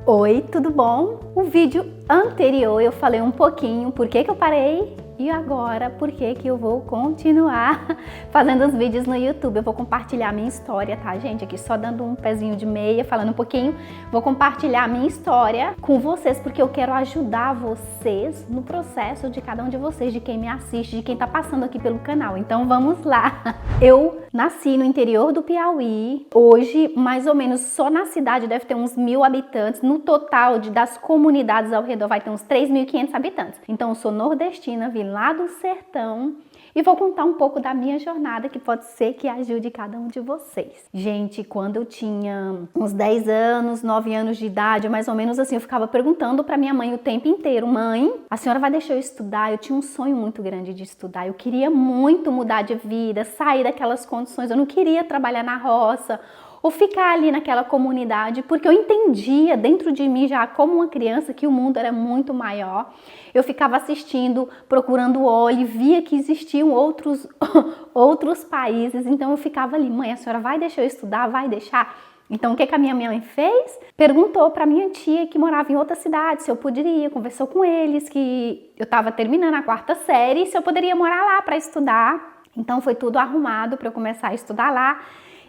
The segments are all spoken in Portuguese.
Oi, tudo bom? O vídeo anterior eu falei um pouquinho por que eu parei e agora por que eu vou continuar fazendo os vídeos no YouTube. Eu vou compartilhar a minha história, tá, gente? Aqui só dando um pezinho de meia, falando um pouquinho. Vou compartilhar a minha história com vocês porque eu quero ajudar vocês no processo de cada um de vocês, de quem me assiste, de quem tá passando aqui pelo canal. Então vamos lá! Eu nasci no interior do Piauí. Hoje, mais ou menos, só na cidade deve ter uns 1.000 habitantes. No total das comunidades ao redor vai ter uns 3.500 habitantes. Então eu sou nordestina, vim lá do sertão e vou contar um pouco da minha jornada que pode ser que ajude cada um de vocês. Gente, quando eu tinha uns 10 anos, 9 anos de idade, mais ou menos assim, eu ficava perguntando para minha mãe o tempo inteiro: mãe, a senhora vai deixar eu estudar? Eu tinha um sonho muito grande de estudar, eu queria muito mudar de vida, sair daquelas condições, eu não queria trabalhar na roça ou ficar ali naquela comunidade, porque eu entendia dentro de mim já como uma criança que o mundo era muito maior. Eu ficava assistindo, procurando óleo, via que existiam outros países, então eu ficava ali: mãe, a senhora vai deixar eu estudar? Vai deixar? Então o que a minha mãe fez? Perguntou para minha tia que morava em outra cidade se eu poderia, conversou com eles que eu estava terminando a 4ª série, se eu poderia morar lá para estudar. Então foi tudo arrumado para eu começar a estudar lá.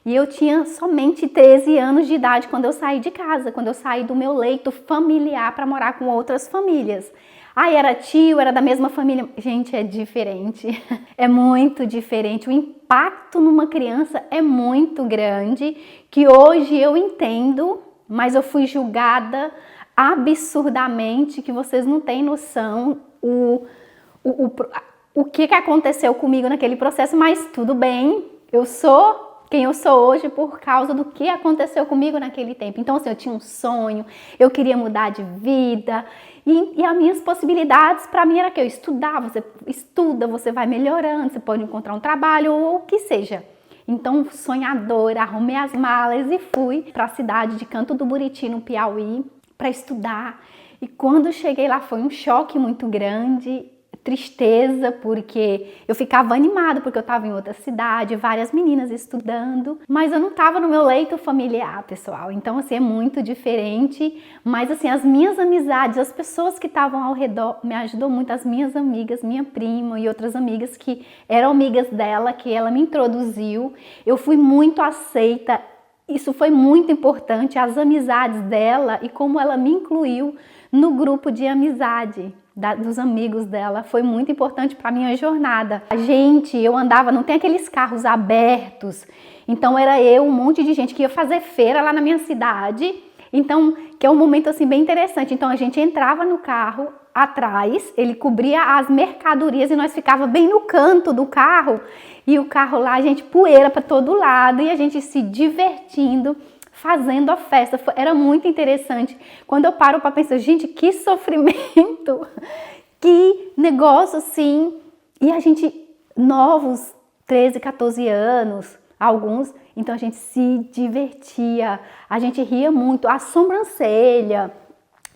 E eu tinha somente 13 anos de idade quando eu saí de casa, quando eu saí do meu leito familiar para morar com outras famílias. Aí era tio, era da mesma família. Gente, é diferente, é muito diferente. O impacto numa criança é muito grande, que hoje eu entendo, mas eu fui julgada absurdamente, que vocês não têm noção o que aconteceu comigo naquele processo, mas tudo bem, eu sou quem eu sou hoje por causa do que aconteceu comigo naquele tempo. Então, assim, eu tinha um sonho, eu queria mudar de vida e as minhas possibilidades para mim era que eu estudar, você estuda, você vai melhorando, você pode encontrar um trabalho ou o que seja. Então, sonhadora, arrumei as malas e fui para a cidade de Canto do Buriti, no Piauí, para estudar. E quando cheguei lá foi um choque muito grande, tristeza, porque eu ficava animada porque eu estava em outra cidade, várias meninas estudando, mas eu não estava no meu leito familiar, pessoal. Então, assim, é muito diferente, mas assim, as minhas amizades, as pessoas que estavam ao redor me ajudou muito, as minhas amigas, minha prima e outras amigas que eram amigas dela, que ela me introduziu. Eu fui muito aceita. Isso foi muito importante, as amizades dela e como ela me incluiu no grupo de amizade dos amigos dela, foi muito importante para minha jornada. Gente, eu andava, não tem aqueles carros abertos, então era eu, um monte de gente que ia fazer feira lá na minha cidade, então, que é um momento assim bem interessante. Então a gente entrava no carro atrás, ele cobria as mercadorias e nós ficava bem no canto do carro, e o carro lá, a gente poeira para todo lado e a gente se divertindo, fazendo a festa. Era muito interessante. Quando eu paro para pensar, gente, que sofrimento, que negócio assim. E a gente, novos, 13, 14 anos, alguns, então a gente se divertia, a gente ria muito, a sobrancelha,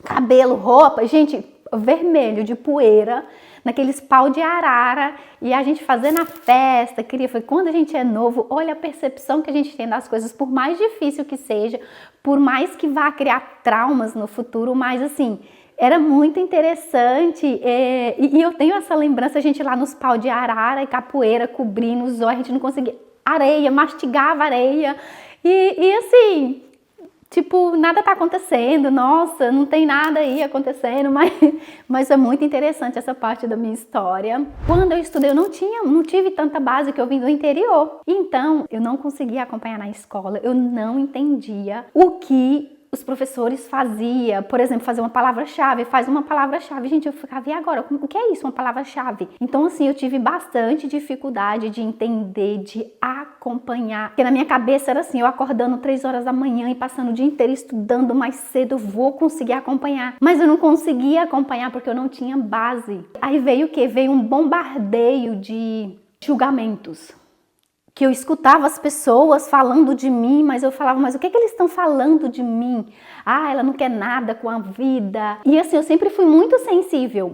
cabelo, roupa, gente, vermelho de poeira, naqueles pau de arara, e a gente fazendo a festa, foi quando a gente é novo, olha a percepção que a gente tem das coisas, por mais difícil que seja, por mais que vá criar traumas no futuro, mas assim, era muito interessante, e eu tenho essa lembrança, a gente lá nos pau de arara e capoeira, cobrindo os olhos, a gente não conseguia, areia, mastigava areia, e assim, tipo, nada tá acontecendo, nossa, não tem nada aí acontecendo, mas é muito interessante essa parte da minha história. Quando eu estudei, eu não tive tanta base, que eu vim do interior. Então, eu não conseguia acompanhar na escola, eu não entendia o que os professores faziam. Por exemplo, fazer uma palavra-chave, faz uma palavra-chave. Gente, eu ficava, e agora? O que é isso, uma palavra-chave? Então, assim, eu tive bastante dificuldade de entender, de acompanhar. Porque na minha cabeça era assim, eu acordando 3 horas da manhã e passando o dia inteiro estudando mais cedo, eu vou conseguir acompanhar. Mas eu não conseguia acompanhar porque eu não tinha base. Aí veio o quê? Veio um bombardeio de julgamentos que eu escutava as pessoas falando de mim, mas eu falava, mas o que eles estão falando de mim? Ah, ela não quer nada com a vida. E assim, eu sempre fui muito sensível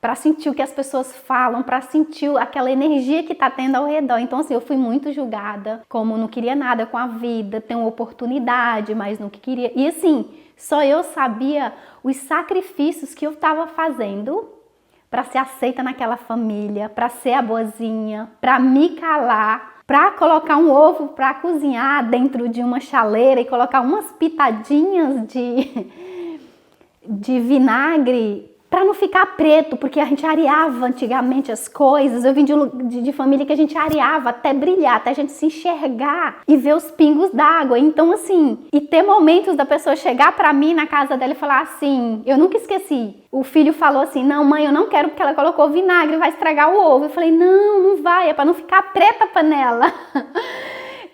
para sentir o que as pessoas falam, para sentir aquela energia que tá tendo ao redor. Então assim, eu fui muito julgada, como não queria nada com a vida, ter uma oportunidade, mas não queria. E assim, só eu sabia os sacrifícios que eu estava fazendo para ser aceita naquela família, para ser a boazinha, para me calar, para colocar um ovo para cozinhar dentro de uma chaleira e colocar umas pitadinhas de vinagre para não ficar preto, porque a gente areava antigamente as coisas. Eu vim de família que a gente areava até brilhar, até a gente se enxergar e ver os pingos d'água. Então assim, e ter momentos da pessoa chegar para mim na casa dela e falar assim, eu nunca esqueci. O filho falou assim, não mãe, eu não quero porque ela colocou vinagre, vai estragar o ovo. Eu falei, não vai, é para não ficar preta a panela.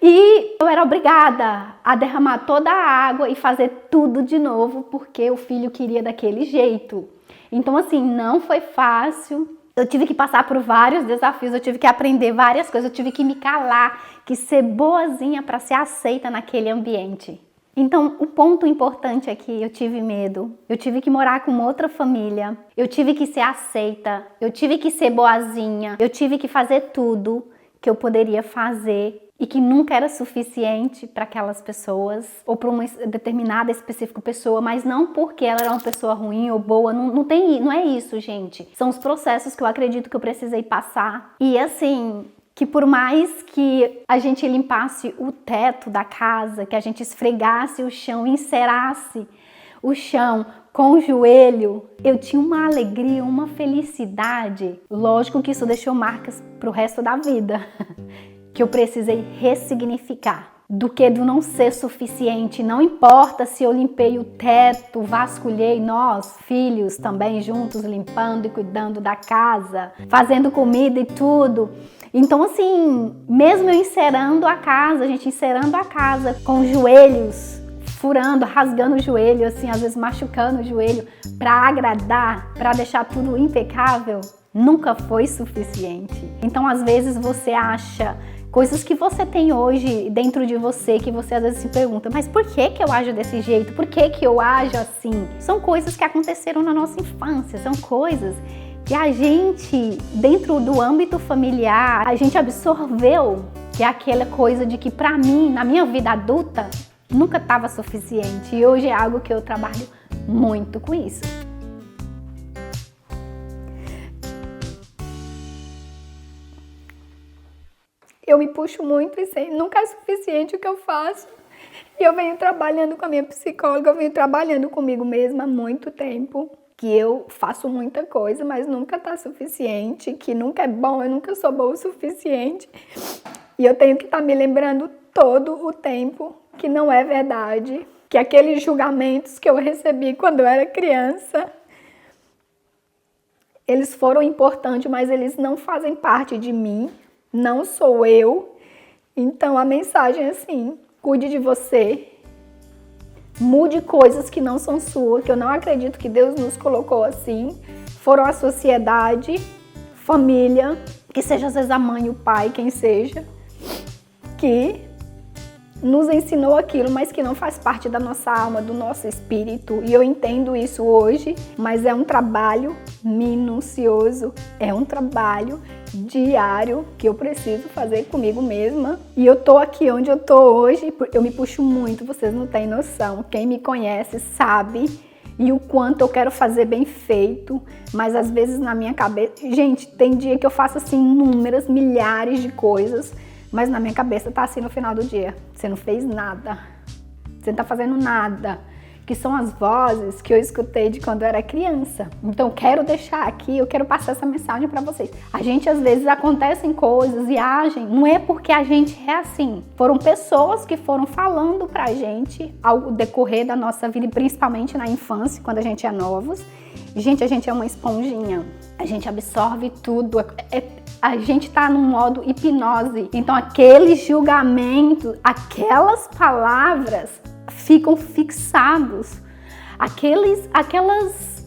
E eu era obrigada a derramar toda a água e fazer tudo de novo, porque o filho queria daquele jeito. Então assim, não foi fácil. Eu tive que passar por vários desafios, eu tive que aprender várias coisas, eu tive que me calar, que ser boazinha para ser aceita naquele ambiente. Então, o ponto importante aqui, eu tive medo, eu tive que morar com outra família, eu tive que ser aceita, eu tive que ser boazinha, eu tive que fazer tudo que eu poderia fazer e que nunca era suficiente para aquelas pessoas ou para uma determinada específica pessoa, mas não porque ela era uma pessoa ruim ou boa, não é isso, gente. São os processos que eu acredito que eu precisei passar. E assim, que por mais que a gente limpasse o teto da casa, que a gente esfregasse o chão, encerasse o chão com o joelho, eu tinha uma alegria, uma felicidade. Lógico que isso deixou marcas pro resto da vida, que eu precisei ressignificar. Do que do não ser suficiente. Não importa se eu limpei o teto, vasculhei, nós, filhos, também juntos, limpando e cuidando da casa, fazendo comida e tudo. Então assim, mesmo eu encerando a casa, com os joelhos furando, rasgando o joelho, assim, às vezes machucando o joelho, para agradar, para deixar tudo impecável, nunca foi suficiente. Então às vezes você acha coisas que você tem hoje dentro de você, que você às vezes se pergunta, mas por que eu ajo desse jeito? Por que eu ajo assim? São coisas que aconteceram na nossa infância, são coisas que a gente, dentro do âmbito familiar, a gente absorveu, que é aquela coisa de que pra mim, na minha vida adulta, nunca estava suficiente. E hoje é algo que eu trabalho muito com isso. Eu me puxo muito e nunca é suficiente o que eu faço. E eu venho trabalhando com a minha psicóloga, eu venho trabalhando comigo mesma há muito tempo. Que eu faço muita coisa, mas nunca tá suficiente, que nunca é bom, eu nunca sou boa o suficiente. E eu tenho que estar me lembrando todo o tempo que não é verdade, que aqueles julgamentos que eu recebi quando eu era criança, eles foram importantes, mas eles não fazem parte de mim, não sou eu. Então a mensagem é assim, cuide de você, mude coisas que não são suas, que eu não acredito que Deus nos colocou assim, foram a sociedade, família, que seja às vezes a mãe, o pai, quem seja, que nos ensinou aquilo, mas que não faz parte da nossa alma, do nosso espírito. E eu entendo isso hoje, mas é um trabalho minucioso, é um trabalho diário que eu preciso fazer comigo mesma. E eu tô aqui onde eu tô hoje, eu me puxo muito, vocês não têm noção. Quem me conhece sabe e o quanto eu quero fazer bem feito, mas às vezes na minha cabeça... Gente, tem dia que eu faço assim inúmeras, milhares de coisas, mas na minha cabeça tá assim no final do dia. Você não fez nada. Você não tá fazendo nada. Que são as vozes que eu escutei de quando eu era criança. Então eu quero deixar aqui, eu quero passar essa mensagem para vocês. A gente às vezes acontecem coisas e agem, não é porque a gente é assim. Foram pessoas que foram falando pra gente ao decorrer da nossa vida, principalmente na infância, quando a gente é novos. Gente, a gente é uma esponjinha. A gente absorve tudo. A gente tá num modo hipnose. Então aqueles julgamentos, aquelas palavras ficam fixados. Aqueles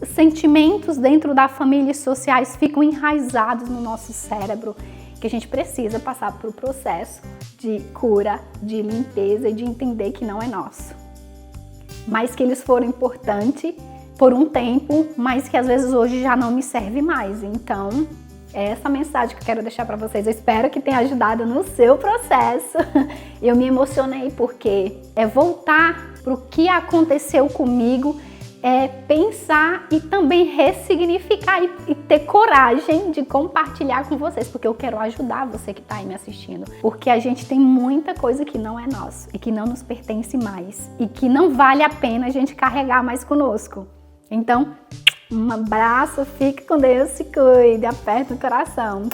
sentimentos dentro da família e sociais ficam enraizados no nosso cérebro. que a gente precisa passar por um processo de cura, de limpeza e de entender que não é nosso. Mas que eles foram importantes por um tempo, mas que às vezes hoje já não me serve mais. Então, é essa mensagem que eu quero deixar para vocês. Eu espero que tenha ajudado no seu processo. Eu me emocionei porque é voltar para o que aconteceu comigo, é pensar e também ressignificar e ter coragem de compartilhar com vocês, porque eu quero ajudar você que está aí me assistindo, porque a gente tem muita coisa que não é nosso e que não nos pertence mais e que não vale a pena a gente carregar mais conosco. Então, um abraço, fique com Deus, se cuide, aperta o coração.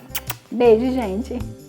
Beijo, gente!